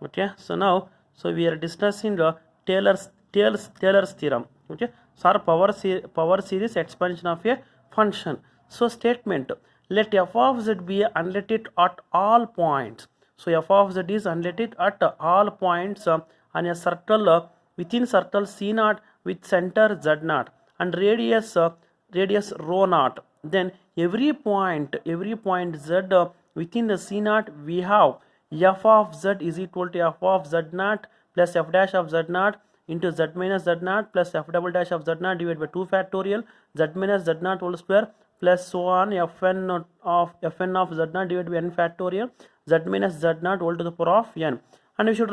Okay, so now we are discussing Taylor's theorem. Okay, so our power series expansion of a function. So statement: let f of z be unlimited at all points. So f of z is unlimited at all points on a circle within circle c naught with center z naught and radius rho naught. Then every point z within the c naught we have f of z is equal to f of z naught plus f dash of z naught into z minus z naught plus f double dash of z naught divided by 2 factorial z minus z naught whole square plus so on fn of z naught divided by n factorial z minus z naught whole to the power of n. And we should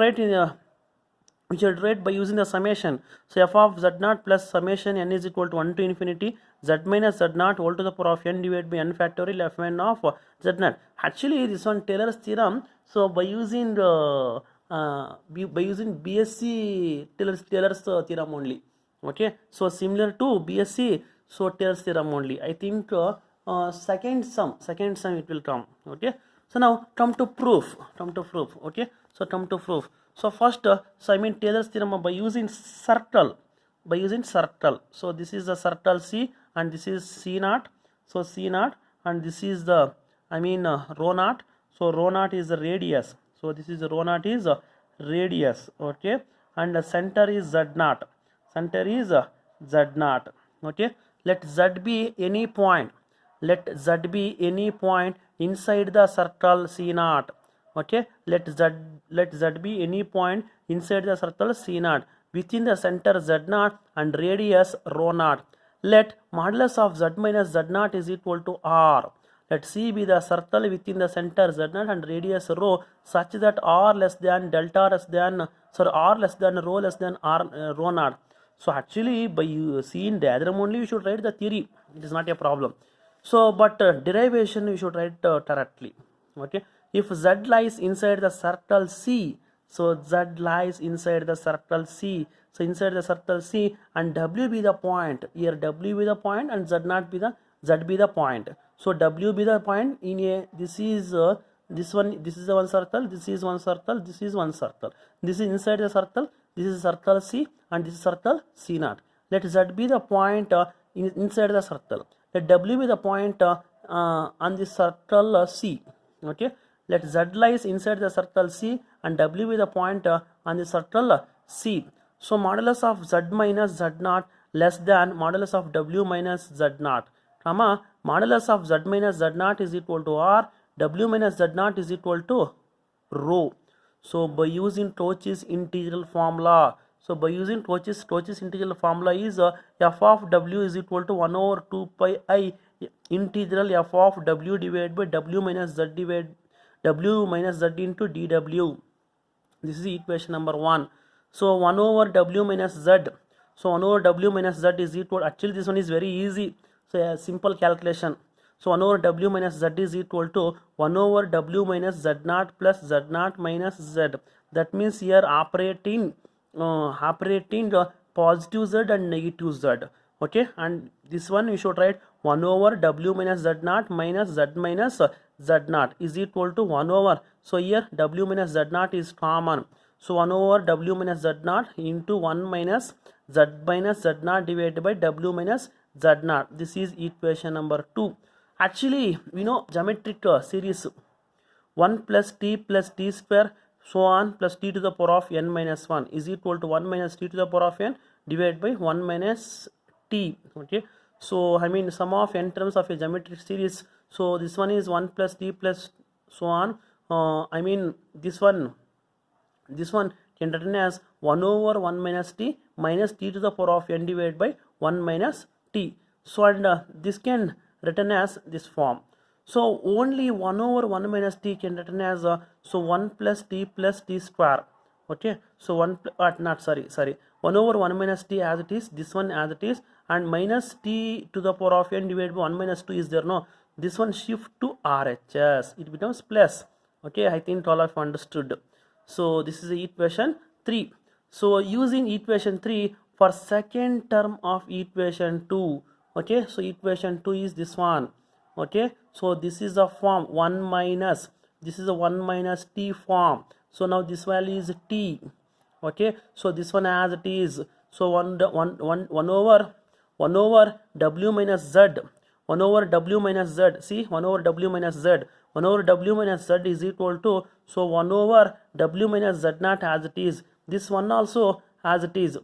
write by using the summation. So f of z naught plus summation n is equal to 1 to infinity z minus z naught whole to the power of n divided by n factorial fn of z naught. Actually, this one Taylor's theorem. So by using BSc Taylor's theorem only. Okay. So similar to BSc, so Taylor's theorem only. I think second sum it will come. Okay. So now come to proof. Okay. So come to proof. So first, so I mean Taylor's theorem by using circle. So this is the circle C and this is C naught. So C naught and this is the rho naught. So rho naught is the radius. So this is the rho naught is radius. Okay, and the center is Z naught. Okay, let Z be any point. Inside the circle C naught. Okay, let Z be any point inside the circle C naught within the center Z naught and radius rho naught. Let modulus of Z minus Z naught is equal to R. Let C be the circle within the center Z naught and radius rho such that R less than delta less than R less than rho less than R rho naught. So actually by seeing diagram only you should write the theory. It is not a problem. So but derivation you should write directly. Okay. If Z lies inside the circle C, so Z lies inside the circle C. So inside the circle C and W be the point. Here W be the point and Z be the point. So W be the point in a this is the one circle, this is one circle, this is one circle. This is inside the circle, this is circle C and this is circle C naught. Let Z be the point inside the circle. Let W be the point on the circle C. Okay. Let Z lies inside the circle C and W be the point on the circle C. So modulus of Z minus Z naught less than modulus of W minus Z naught, comma modulus of Z minus Z naught is equal to R, W minus Z naught is equal to rho. So by using Cauchy's integral formula, Cauchy's integral formula is f of W is equal to 1 over 2 pi I integral f of W divided by W minus Z into dw. This is equation number 1. So 1 over W minus Z. So 1 over W minus Z is equal, actually this one is very easy. So a simple calculation. So 1 over W minus Z is equal to 1 over W minus Z naught plus Z naught minus Z. That means here operating positive Z and negative Z. Okay, and this one you should write 1 over W minus Z naught minus Z minus Z naught is equal to 1 over. So here W minus Z naught is common. So 1 over W minus Z naught into 1 minus Z naught divided by W minus Z naught. This is equation number 2. Actually, we know geometric series 1 plus t square so on plus t to the power of n minus 1 is equal to 1 minus t to the power of n divided by 1 minus t. Okay. So I mean sum of n terms of a geometric series. So this one is 1 plus t plus so on. This one can written as 1 over 1 minus t to the power of n divided by 1 minus t. So and this can written as this form. So only 1 over 1 minus t can written as 1 plus t square. Okay. So 1 over 1 minus t as it is, this one as it is, and minus t to the power of n divided by 1 minus 2 is there, no? This one shift to RHS, it becomes plus. Okay, I think all of you understood. So this is the equation 3. So using equation 3 for second term of equation 2. Okay, so equation 2 is this one. Okay, so this is the form 1 minus this is a 1 minus t form. So now this value is t. Okay, so this one as it is. So 1 over w minus z, 1 over w minus z, see 1 over w minus z, 1 over w minus z is equal to, so 1 over w minus z naught as it is, this one also as it is.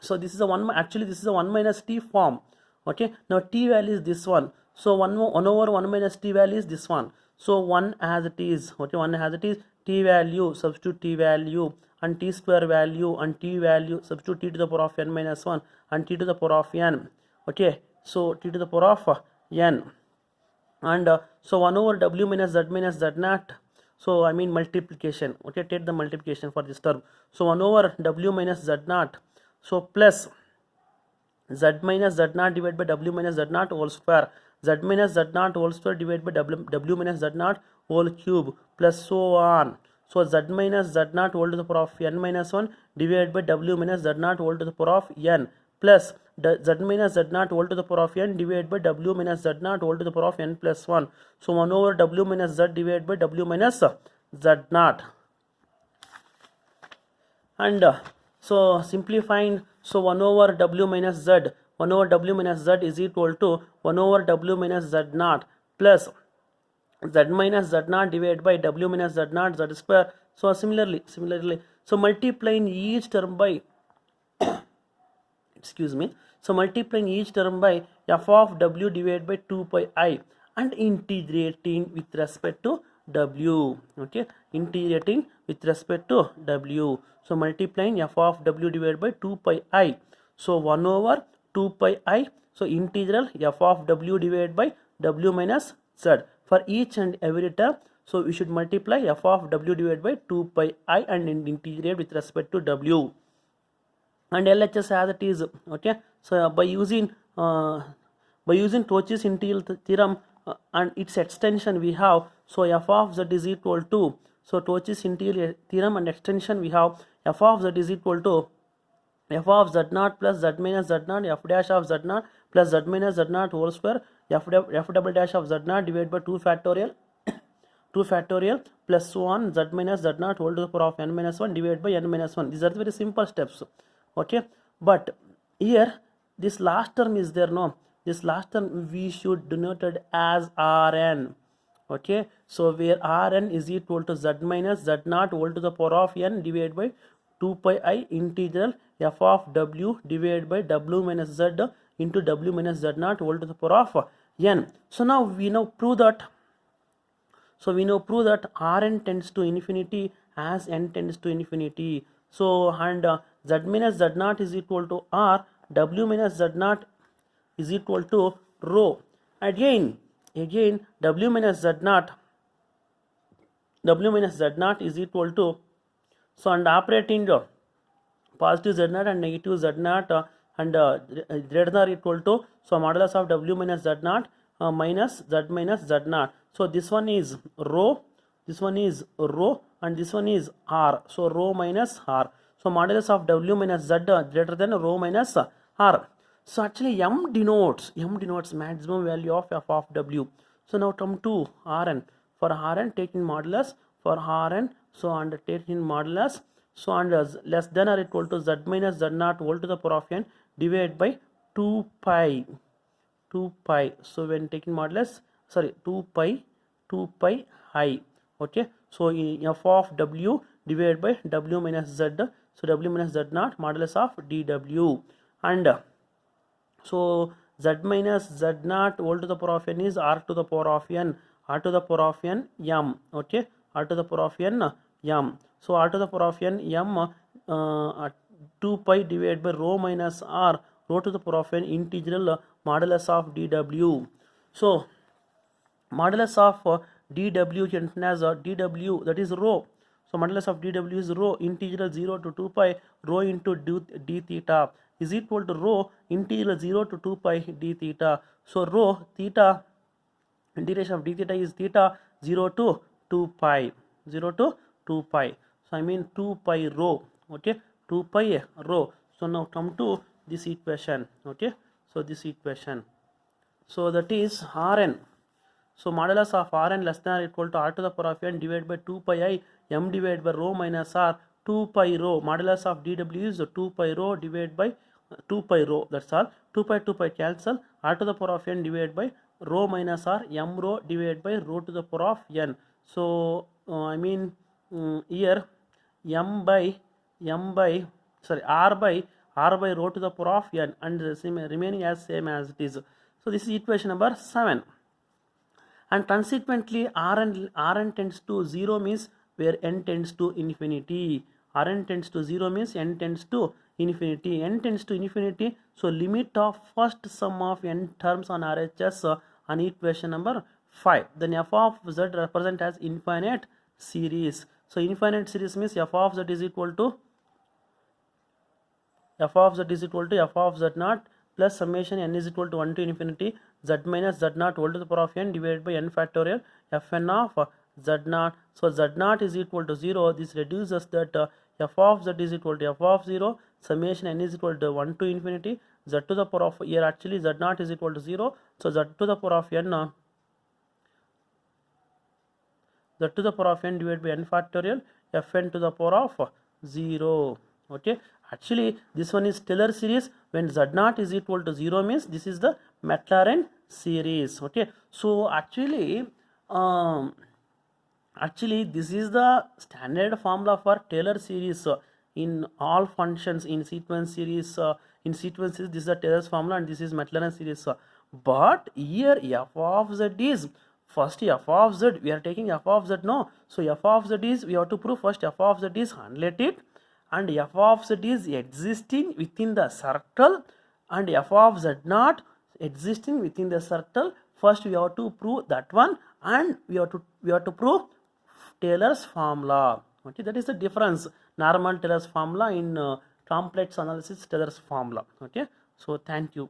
So this is a 1, actually this is a 1 minus t form. Okay, now t value is this one, so 1 over 1 minus t value is this one, so 1 as it is. Okay, 1 as it is, t value, substitute t value and t square value and t value, substitute t to the power of n minus 1 and t to the power of n. Okay, so t to the power of n, and so 1 over w minus z naught, so I mean multiplication. Okay, take the multiplication for this term, so 1 over w minus z naught, so plus z minus z naught divided by w minus z naught whole square, z minus z naught whole square divided by w minus z naught whole cube, plus so on. So z minus z naught whole to the power of n minus 1 divided by w minus z naught whole to the power of n, plus z minus z naught whole to the power of n divided by w minus z naught whole to the power of n plus 1. So 1 over w minus z divided by w minus z naught. And so simplifying, so 1 over w minus z, 1 over w minus z is equal to 1 over w minus z naught plus z minus z naught divided by w minus z naught z square. So similarly, so multiplying each term by excuse me, so multiplying each term by f of w divided by 2 pi I and integrating with respect to w. Okay, integrating with respect to w. So multiplying f of w divided by 2 pi I, so 1 over 2 pi I, so integral f of w divided by w minus z for each and every term. So we should multiply f of w divided by 2 pi I and integrate with respect to w, and LHS as it is. Okay, so by using Cauchy's integral theorem and its extension we have, so f of z is equal to, so Cauchy's integral theorem and extension we have, f of z is equal to f of z naught plus z minus z naught f dash of z naught plus z minus z naught whole square f double dash of z naught divided by 2 factorial 2 factorial plus so on z minus z naught whole to the power of n minus 1 divided by n minus 1. These are very simple steps. Okay, but here this last term is there, no, this last term we should denote it as Rn. Okay, so where Rn is equal to z minus z naught whole to the power of n divided by 2 pi I integral f of w divided by w minus z into w minus z naught whole to the power of n. So now we now prove that, Rn tends to infinity as n tends to infinity. So and z minus z naught is equal to r, w minus z naught is equal to rho. Again w minus z naught is equal to, so and operating positive z naught and negative z naught and greater than or equal to, so modulus of w minus z naught minus z naught. So this one is rho, and this one is r, so rho minus r. So modulus of w minus z greater than rho minus r. So actually m denotes maximum value of f of w. So now come to Rn. For Rn taking modulus, for Rn, so and taking modulus, so and less than or equal to z minus z naught whole to the power of n divided by 2 pi. So when taking modulus, 2 pi I. Okay, so f of w divided by w minus z, so w minus z naught modulus of dw, and so z minus z naught whole to the power of n is r to the power of n m. Okay, r to the power of n m. So r to the power of n m 2 pi divided by rho minus r, rho to the power of n integral modulus of dw. So modulus of dw written as dw, that is rho. So modulus of dw is rho integral 0 to 2 pi rho into d theta is equal to rho integral 0 to 2 pi d theta. So rho theta, integration of d theta is theta 0 to 2 pi. So I mean 2 pi rho. Okay, 2 pi rho. So now come to this equation. Okay, so this equation, so that is Rn. So modulus of Rn less than or equal to R to the power of n divided by 2 pi I m divided by rho minus R 2 pi rho. Modulus of dw is 2 pi rho divided by 2 pi rho. That's all. 2 pi cancel. R to the power of n divided by rho minus R m rho divided by rho to the power of n. So here r by rho to the power of n, and the remaining as same as it is. So this is equation number 7. And consequently Rn tends to 0 means where n tends to infinity. Rn tends to 0 means n tends to infinity. N tends to infinity, so limit of first sum of n terms on RHS on equation number 5. Then f of z represent as infinite series. So infinite series means f of z is equal to f of z naught plus summation n is equal to 1 to infinity z minus z naught whole to the power of n divided by n factorial fn of z naught. So z naught is equal to 0. This reduces that f of z is equal to f of 0 summation n is equal to 1 to infinity z to the power of, here actually z naught is equal to 0. So z to the power of n divided by n factorial fn to the power of 0. Okay, actually this one is Taylor series. When z naught is equal to 0 means this is the Maclaurin series. Okay, so actually this is the standard formula for Taylor series in all functions in sequence series. This is the Taylor's formula and this is Maclaurin series. But here f of z is first f of z, we are taking f of z, no. So f of z is, we have to prove first f of z is unrelated and f of z is existing within the circle and f of z naught existing within the circle. First we have to prove that one and we have to prove Taylor's formula. Okay, that is the difference. Normal Taylor's formula in complex analysis Taylor's formula. Okay, so thank you.